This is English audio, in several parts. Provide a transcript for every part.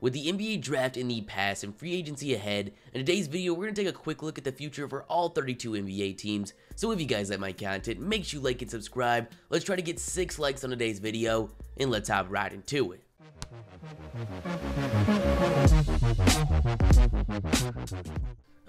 With the NBA draft in the past and free agency ahead, in today's video we're going to take a quick look at the future for all 32 NBA teams. So if you guys like my content, make sure you like and subscribe. Let's try to get 6 likes on today's video, and let's hop right into it.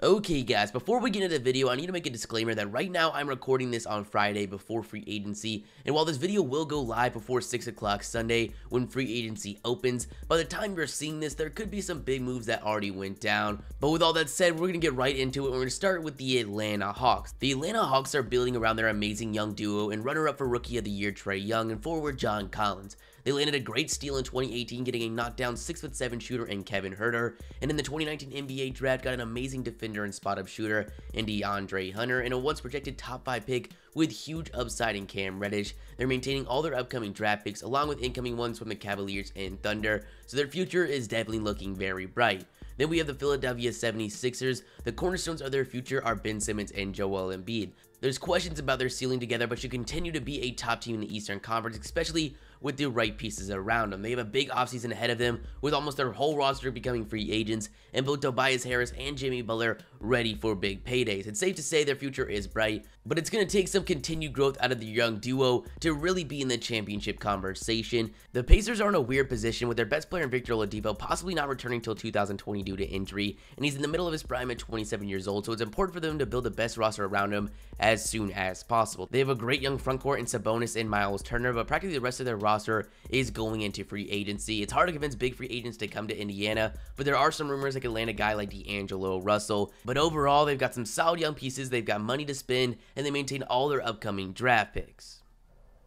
Okay guys, before we get into the video, I need to make a disclaimer that right now I'm recording this on Friday before free agency, and while this video will go live before 6 o'clock Sunday when free agency opens, by the time you're seeing this, there could be some big moves that already went down. But with all that said, we're going to get right into it. We're going to start with the Atlanta Hawks. The Atlanta Hawks are building around their amazing young duo and runner-up for Rookie of the Year Trae Young and forward John Collins. They landed a great steal in 2018, getting a knockdown 6'7" shooter in Kevin Huerter, and in the 2019 NBA draft got an amazing defender and spot-up shooter in DeAndre Hunter, and a once projected top 5 pick with huge upside in Cam Reddish. They're maintaining all their upcoming draft picks along with incoming ones from the Cavaliers and Thunder, so their future is definitely looking very bright. Then we have the Philadelphia 76ers. The cornerstones of their future are Ben Simmons and Joel Embiid. There's questions about their ceiling together, but should continue to be a top team in the Eastern Conference, especially with the right pieces around them. They have a big offseason ahead of them, with almost their whole roster becoming free agents, and both Tobias Harris and Jimmy Butler ready for big paydays. It's safe to say their future is bright, but it's going to take some continued growth out of the young duo to really be in the championship conversation. The Pacers are in a weird position with their best player in Victor Oladipo possibly not returning till 2020 due to injury, and he's in the middle of his prime at 27 years old, so it's important for them to build the best roster around him as soon as possible. They have a great young frontcourt in Sabonis and Miles Turner, but practically the rest of their roster is going into free agency. It's hard to convince big free agents to come to Indiana, but there are some rumors that could land a guy like D'Angelo Russell. But overall, they've got some solid young pieces, they've got money to spend, and they maintain all their upcoming draft picks.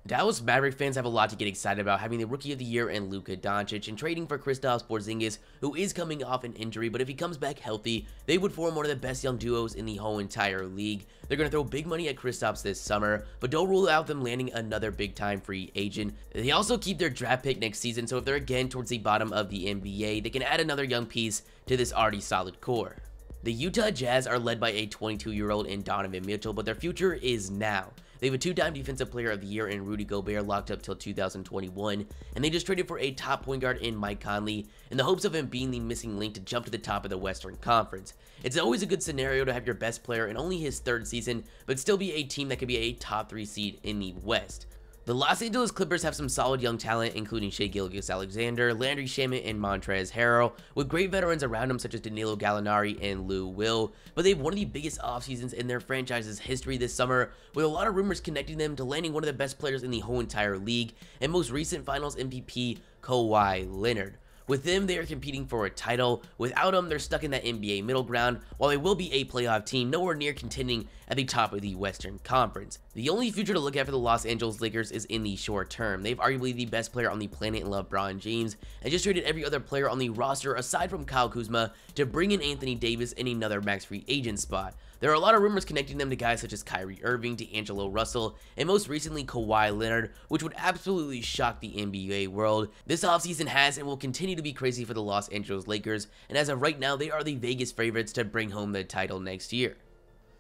Dallas Maverick fans have a lot to get excited about, having the Rookie of the Year and Luka Doncic, and trading for Kristaps Porzingis, who is coming off an injury, but if he comes back healthy, they would form one of the best young duos in the whole entire league. They're going to throw big money at Kristaps this summer, but don't rule out them landing another big-time free agent. They also keep their draft pick next season, so if they're again towards the bottom of the NBA, they can add another young piece to this already solid core. The Utah Jazz are led by a 22-year-old in Donovan Mitchell, but their future is now. They have a 2-time Defensive Player of the Year in Rudy Gobert locked up till 2021, and they just traded for a top point guard in Mike Conley in the hopes of him being the missing link to jump to the top of the Western Conference. It's always a good scenario to have your best player in only his 3rd season, but still be a team that could be a top 3 seed in the West. The Los Angeles Clippers have some solid young talent, including Shai Gilgeous-Alexander, Landry Shamet, and Montrezl Harrell, with great veterans around them such as Danilo Gallinari and Lou Will, but they have one of the biggest offseasons in their franchise's history this summer, with a lot of rumors connecting them to landing one of the best players in the whole entire league, and most recent Finals MVP, Kawhi Leonard. With them, they are competing for a title. Without them, they're stuck in that NBA middle ground. While they will be a playoff team, nowhere near contending at the top of the Western Conference. The only future to look at for the Los Angeles Lakers is in the short term. They've arguably the best player on the planet in LeBron James, and just traded every other player on the roster aside from Kyle Kuzma to bring in Anthony Davis in another max free agent spot. There are a lot of rumors connecting them to guys such as Kyrie Irving, D'Angelo Russell, and most recently Kawhi Leonard, which would absolutely shock the NBA world. This offseason has and will continue to be crazy for the Los Angeles Lakers, and as of right now, they are the Vegas favorites to bring home the title next year.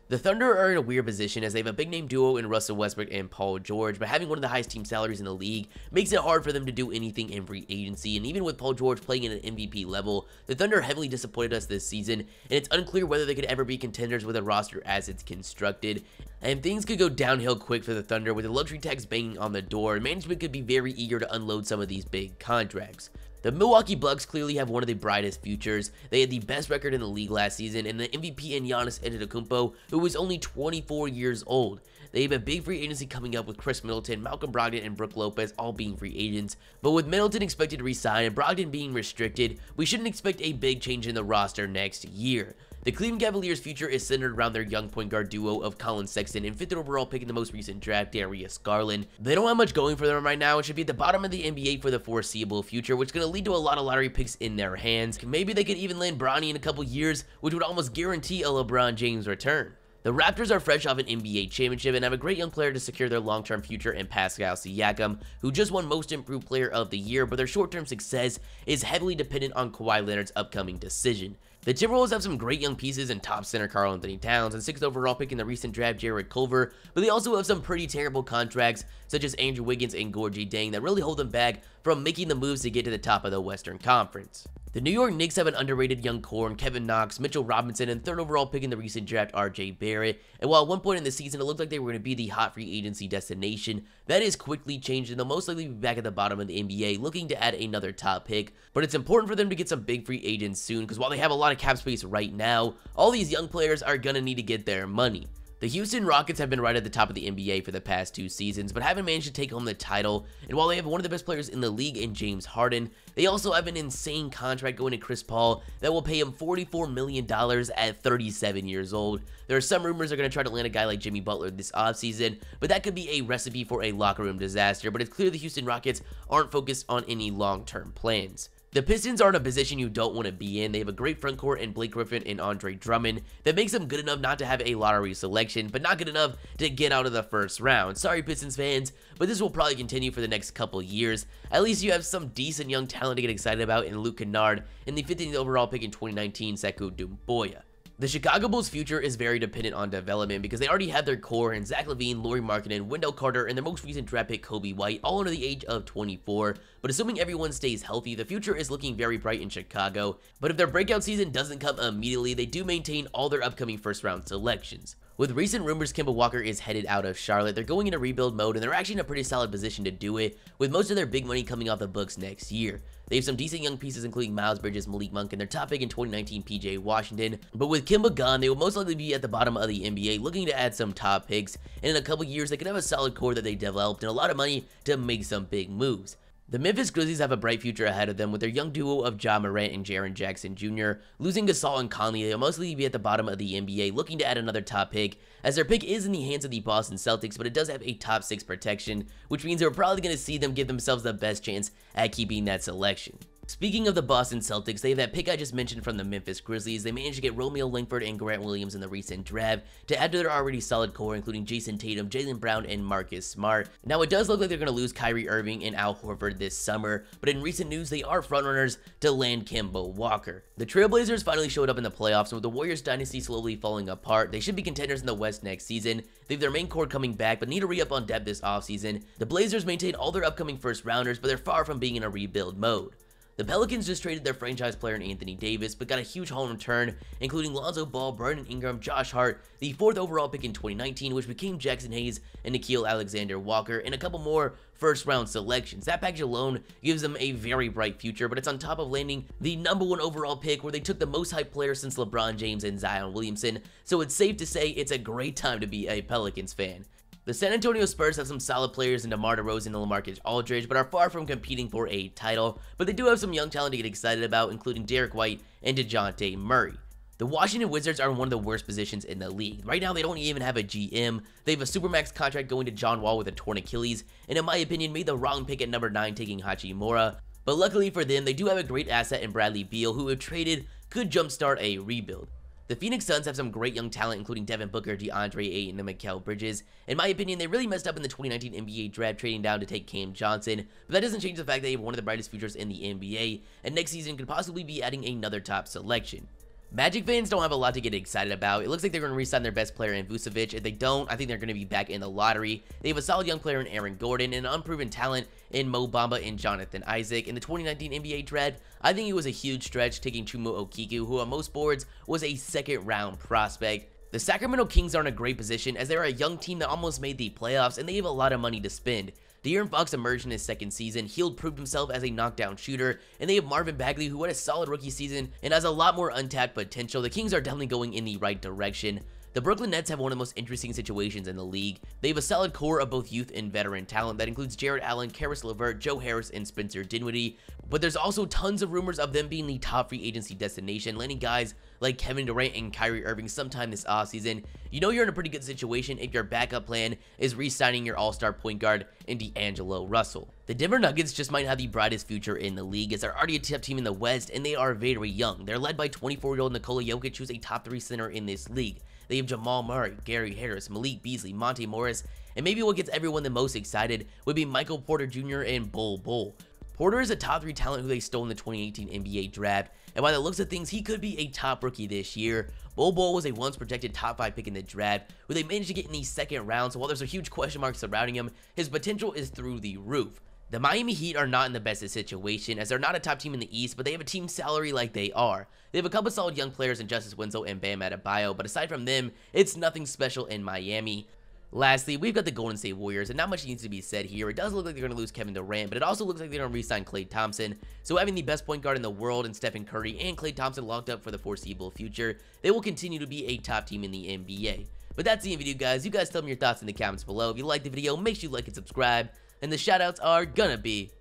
The Thunder are in a weird position as they have a big-name duo in Russell Westbrook and Paul George, but having one of the highest team salaries in the league makes it hard for them to do anything in free agency, and even with Paul George playing at an MVP level, the Thunder heavily disappointed us this season, and it's unclear whether they could ever be contenders with a roster as it's constructed. And things could go downhill quick for the Thunder with the luxury tax banging on the door, and management could be very eager to unload some of these big contracts. The Milwaukee Bucks clearly have one of the brightest futures. They had the best record in the league last season, and the MVP in Giannis Antetokounmpo, who was only 24 years old. They have a big free agency coming up with Chris Middleton, Malcolm Brogdon, and Brook Lopez all being free agents. But with Middleton expected to resign and Brogdon being restricted, we shouldn't expect a big change in the roster next year. The Cleveland Cavaliers' future is centered around their young point guard duo of Colin Sexton and 5th overall pick in the most recent draft, Darius Garland. They don't have much going for them right now and should be at the bottom of the NBA for the foreseeable future, which is going to lead to a lot of lottery picks in their hands. Maybe they could even land Bronny in a couple years, which would almost guarantee a LeBron James return. The Raptors are fresh off an NBA championship and have a great young player to secure their long-term future in Pascal Siakam, who just won Most Improved Player of the Year, but their short-term success is heavily dependent on Kawhi Leonard's upcoming decision. The Timberwolves have some great young pieces in top center Karl-Anthony Towns and 6th overall pick in the recent draft Jared Culver, but they also have some pretty terrible contracts such as Andrew Wiggins and Gorgui Dieng that really hold them back from making the moves to get to the top of the Western Conference. The New York Knicks have an underrated young core in Kevin Knox, Mitchell Robinson, and 3rd overall pick in the recent draft RJ Barrett, and while at one point in the season it looked like they were going to be the hot free agency destination, that has quickly changed and they'll most likely be back at the bottom of the NBA looking to add another top pick, but it's important for them to get some big free agents soon because while they have a lot of cap space right now, all these young players are going to need to get their money. The Houston Rockets have been right at the top of the NBA for the past 2 seasons, but haven't managed to take home the title, and while they have one of the best players in the league in James Harden, they also have an insane contract going to Chris Paul that will pay him $44 million at 37 years old. There are some rumors they're going to try to land a guy like Jimmy Butler this offseason, but that could be a recipe for a locker room disaster, but it's clear the Houston Rockets aren't focused on any long-term plans. The Pistons are in a position you don't want to be in. They have a great front court in Blake Griffin and Andre Drummond that makes them good enough not to have a lottery selection, but not good enough to get out of the first round. Sorry Pistons fans, but this will probably continue for the next couple years. At least you have some decent young talent to get excited about in Luke Kennard and the 15th overall pick in 2019, Sekou Doumbouya. The Chicago Bulls' future is very dependent on development because they already have their core in Zach LaVine, Lauri Markkanen, Wendell Carter, and their most recent draft pick Kobe White, all under the age of 24. But assuming everyone stays healthy, the future is looking very bright in Chicago. But if their breakout season doesn't come immediately, they do maintain all their upcoming first-round selections. With recent rumors Kemba Walker is headed out of Charlotte, they're going into rebuild mode and they're actually in a pretty solid position to do it, with most of their big money coming off the books next year. They have some decent young pieces including Miles Bridges, Malik Monk, and their top pick in 2019 PJ Washington, but with Kemba gone, they will most likely be at the bottom of the NBA looking to add some top picks, and in a couple years they can have a solid core that they developed and a lot of money to make some big moves. The Memphis Grizzlies have a bright future ahead of them with their young duo of Ja Morant and Jaren Jackson Jr. Losing Gasol and Conley, they'll mostly be at the bottom of the NBA looking to add another top pick, as their pick is in the hands of the Boston Celtics, but it does have a top 6 protection, which means we're probably going to see them give themselves the best chance at keeping that selection. Speaking of the Boston Celtics, they have that pick I just mentioned from the Memphis Grizzlies. They managed to get Romeo Langford and Grant Williams in the recent draft to add to their already solid core, including Jason Tatum, Jaylen Brown, and Marcus Smart. Now, it does look like they're going to lose Kyrie Irving and Al Horford this summer, but in recent news, they are frontrunners to land Kemba Walker. The Trailblazers finally showed up in the playoffs, and with the Warriors dynasty slowly falling apart, they should be contenders in the West next season. They have their main core coming back, but need to re-up on depth this offseason. The Blazers maintain all their upcoming first-rounders, but they're far from being in a rebuild mode. The Pelicans just traded their franchise player in Anthony Davis, but got a huge haul in return, including Lonzo Ball, Brandon Ingram, Josh Hart, the 4th overall pick in 2019, which became Jackson Hayes and Nickeil Alexander-Walker, and a couple more first-round selections. That package alone gives them a very bright future, but it's on top of landing the #1 overall pick, where they took the most hyped player since LeBron James and Zion Williamson, so it's safe to say it's a great time to be a Pelicans fan. The San Antonio Spurs have some solid players in DeMar DeRozan and LaMarcus Aldridge, but are far from competing for a title, but they do have some young talent to get excited about, including Derek White and DeJounte Murray. The Washington Wizards are in one of the worst positions in the league. Right now, they don't even have a GM. They have a Supermax contract going to John Wall with a torn Achilles, and in my opinion, made the wrong pick at number 9 taking Hachimura. But luckily for them, they do have a great asset in Bradley Beal, who if traded, could jumpstart a rebuild. The Phoenix Suns have some great young talent, including Devin Booker, DeAndre Ayton, and Mikal Bridges. In my opinion, they really messed up in the 2019 NBA draft, trading down to take Cam Johnson, but that doesn't change the fact that they have one of the brightest futures in the NBA, and next season could possibly be adding another top selection. Magic fans don't have a lot to get excited about. It looks like they're going to re-sign their best player in Vucevic. If they don't, I think they're going to be back in the lottery. They have a solid young player in Aaron Gordon and an unproven talent in Mo Bamba and Jonathan Isaac. In the 2019 NBA draft, I think it was a huge stretch taking Chuma Okeke, who on most boards was a second-round prospect. The Sacramento Kings are in a great position as they're a young team that almost made the playoffs and they have a lot of money to spend. De'Aaron Fox emerged in his second season, Hield proved himself as a knockdown shooter, and they have Marvin Bagley, who had a solid rookie season and has a lot more untapped potential. The Kings are definitely going in the right direction. The Brooklyn Nets have one of the most interesting situations in the league. They have a solid core of both youth and veteran talent that includes Jared Allen, Karis LeVert, Joe Harris, and Spencer Dinwiddie, but there's also tons of rumors of them being the top free agency destination, landing guys like Kevin Durant and Kyrie Irving sometime this offseason. You know you're in a pretty good situation if your backup plan is re-signing your all-star point guard in D'Angelo Russell. The Denver Nuggets just might have the brightest future in the league, as they're already a top team in the West and they are very young. They're led by 24-year-old Nikola Jokic, who's a top 3 center in this league. They have Jamal Murray, Gary Harris, Malik Beasley, Monte Morris, and maybe what gets everyone the most excited would be Michael Porter Jr. and Bol Bol. Porter is a top 3 talent who they stole in the 2018 NBA draft, and by the looks of things, he could be a top rookie this year. Bol Bol was a once projected top 5 pick in the draft, who they managed to get in the second round, so while there's a huge question mark surrounding him, his potential is through the roof. The Miami Heat are not in the best situation, as they're not a top team in the East, but they have a team salary like they are. They have a couple solid young players in Justice Winslow and Bam Adebayo, but aside from them, it's nothing special in Miami. Lastly, we've got the Golden State Warriors, and not much needs to be said here. It does look like they're going to lose Kevin Durant, but it also looks like they're going to re-sign Klay Thompson. So having the best point guard in the world in Stephen Curry and Klay Thompson locked up for the foreseeable future, they will continue to be a top team in the NBA. But that's the video, guys. You guys tell me your thoughts in the comments below. If you liked the video, make sure you like and subscribe. And the shoutouts are gonna be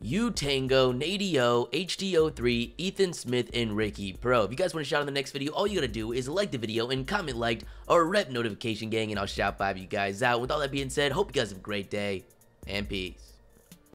Utango, Nadio, HTO3, Ethan Smith, and Ricky Pro. If you guys want to shout out in the next video, all you gotta do is like the video and comment liked or rep notification gang, and I'll shout 5 of you guys out. With all that being said, hope you guys have a great day, and peace.